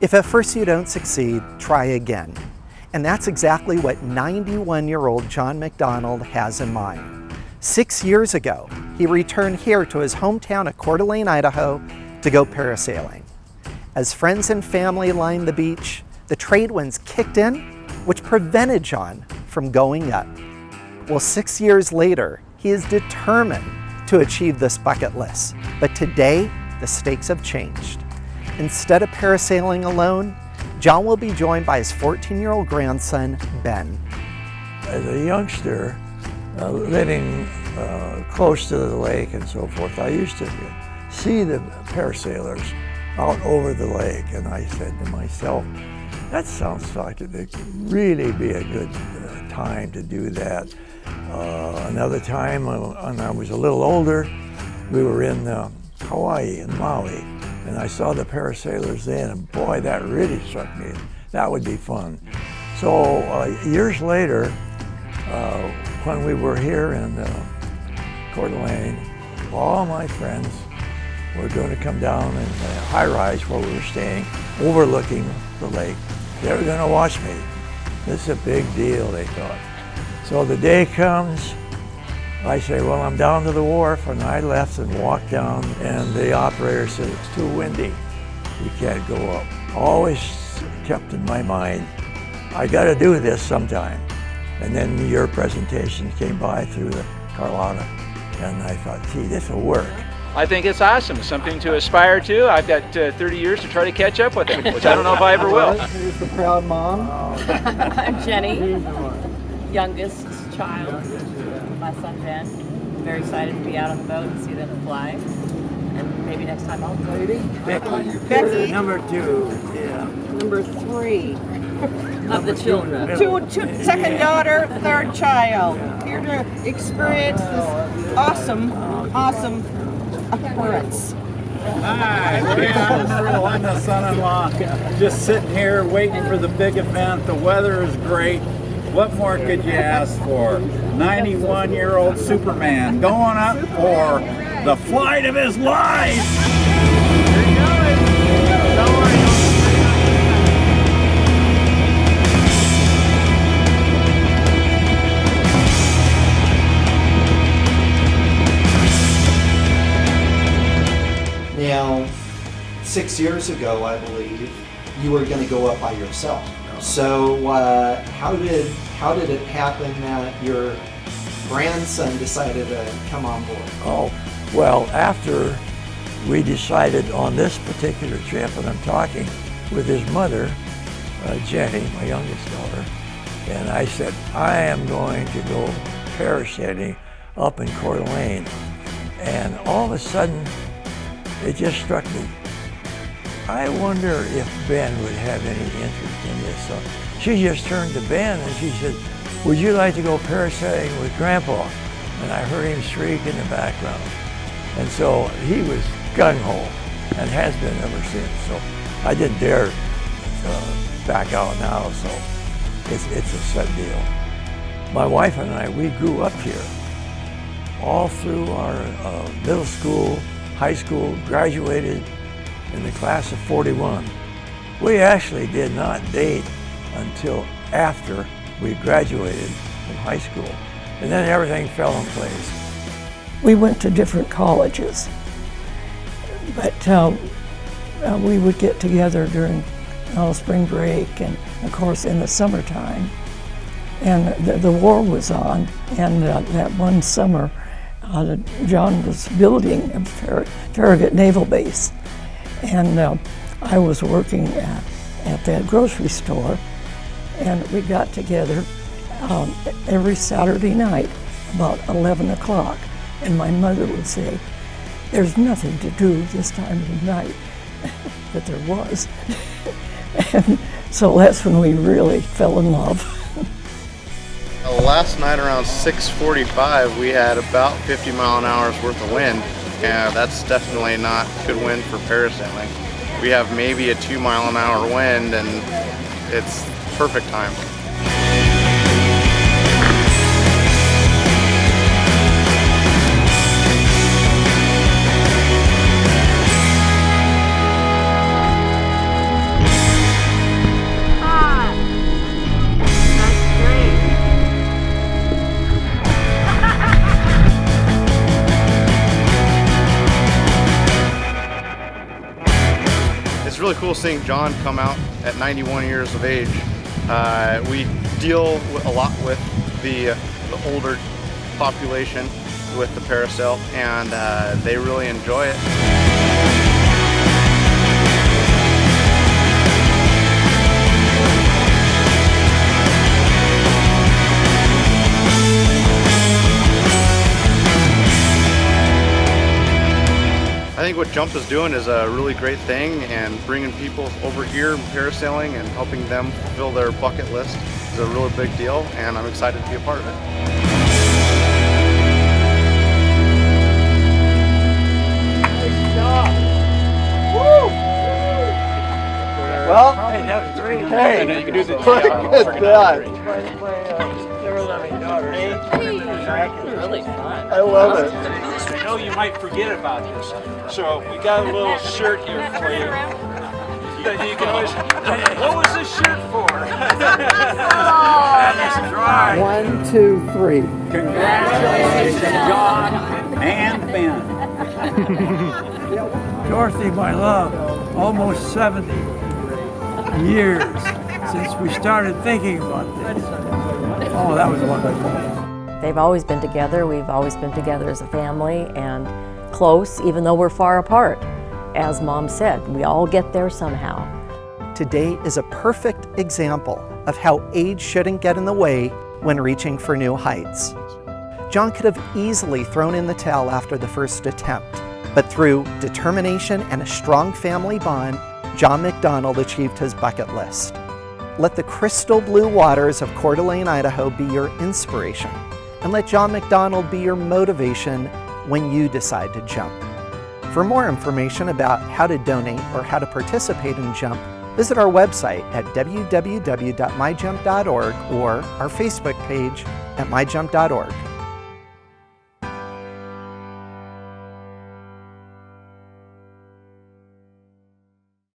If at first you don't succeed, try again. And that's exactly what 91-year-old John McDonald has in mind. 6 years ago, he returned here to his hometown of Coeur, Idaho to go parasailing. As friends and family lined the beach, the trade winds kicked in, which prevented John from going up. Well, 6 years later, he is determined to achieve this bucket list. But today, the stakes have changed. Instead of parasailing alone, John will be joined by his 14-year-old grandson, Ben. As a youngster, living close to the lake and so forth, I used to see the parasailers out over the lake, and I said to myself, that sounds like it would really be a good time to do that. Another time, when I was a little older, we were in Hawaii and Maui, and I saw the parasailers then, and boy, that really struck me. That would be fun. So years later, when we were here in Coeur d'Alene, all my friends were going to come down in the high-rise where we were staying, overlooking the lake. They were going to watch me. This is a big deal, they thought. So the day comes, I say, well, I'm down to the wharf, and I left and walked down, and the operator said, it's too windy, we can't go up. Always kept in my mind, I got to do this sometime. And then your presentation came by through the Carlotta, and I thought, gee, this will work. I think it's awesome, something to aspire to. I've got 30 years to try to catch up with it, which I don't know if I ever will. Here's the proud mom. I'm Jenny, youngest child. My son Ben. Very excited to be out on the boat and see them fly. And maybe next time I'll go. Becky. Number 2. Yeah. Number 3 of the children. Second daughter, third child. Here to experience this awesome occurrence. Hi, I'm the son-in-law. Just sitting here waiting for the big event. The weather is great. What more could you ask for? 91-year-old Superman going up for the flight of his life. Now, 6 years ago, I believe, you were going to go up by yourself. So how did it happen that your grandson decided to come on board? Oh, well, after we decided on this particular trip, and I'm talking with his mother, Jenny, my youngest daughter, and I said, I am going to go parasailing up in Coeur d'Alene. And all of a sudden, it just struck me. I wonder if Ben would have any interest in this. So she just turned to Ben and she said, would you like to go parasailing with Grandpa? And I heard him shriek in the background. And so he was gung-ho and has been ever since. So I didn't dare back out now, so it's a set deal. My wife and I, we grew up here all through our middle school, high school, graduated in the class of 41. We actually did not date until after we graduated from high school. And then everything fell in place. We went to different colleges, but we would get together during spring break and of course in the summertime. And the war was on, and that one summer, John was building a Farragut Naval Base. And I was working at that grocery store, and we got together every Saturday night about 11 o'clock. And my mother would say, there's nothing to do this time of the night. But there was. And so that's when we really fell in love. Last night around 6:45, we had about 50 mile an hour's worth of wind. And that's definitely not good wind for parasailing. We have maybe a 2 mile an hour wind, and it's perfect time. really cool seeing John come out at 91 years of age. We deal a lot with the older population with the parasail, and they really enjoy it. I think what Jump is doing is a really great thing, and bringing people over here parasailing and helping them fulfill their bucket list is a really big deal, and I'm excited to be a part of it. Well, Hey, you can do the look at that. Really fun. I love it. I know you might forget about this, so we got a little shirt here for you. You can always, what was this shirt for? That's right. 1, 2, 3. Congratulations, John and Ben. Dorothy, my love, almost 70 years since we started thinking about this. Oh, that was wonderful. They've always been together. We've always been together as a family and close, even though we're far apart. As Mom said, we all get there somehow. Today is a perfect example of how age shouldn't get in the way when reaching for new heights. John could have easily thrown in the towel after the first attempt, but through determination and a strong family bond, John McDonald achieved his bucket list. Let the crystal blue waters of Coeur d'Alene, Idaho be your inspiration, and let John McDonald be your motivation when you decide to jump. For more information about how to donate or how to participate in Jump, visit our website at www.myjump.org or our Facebook page at myjump.org.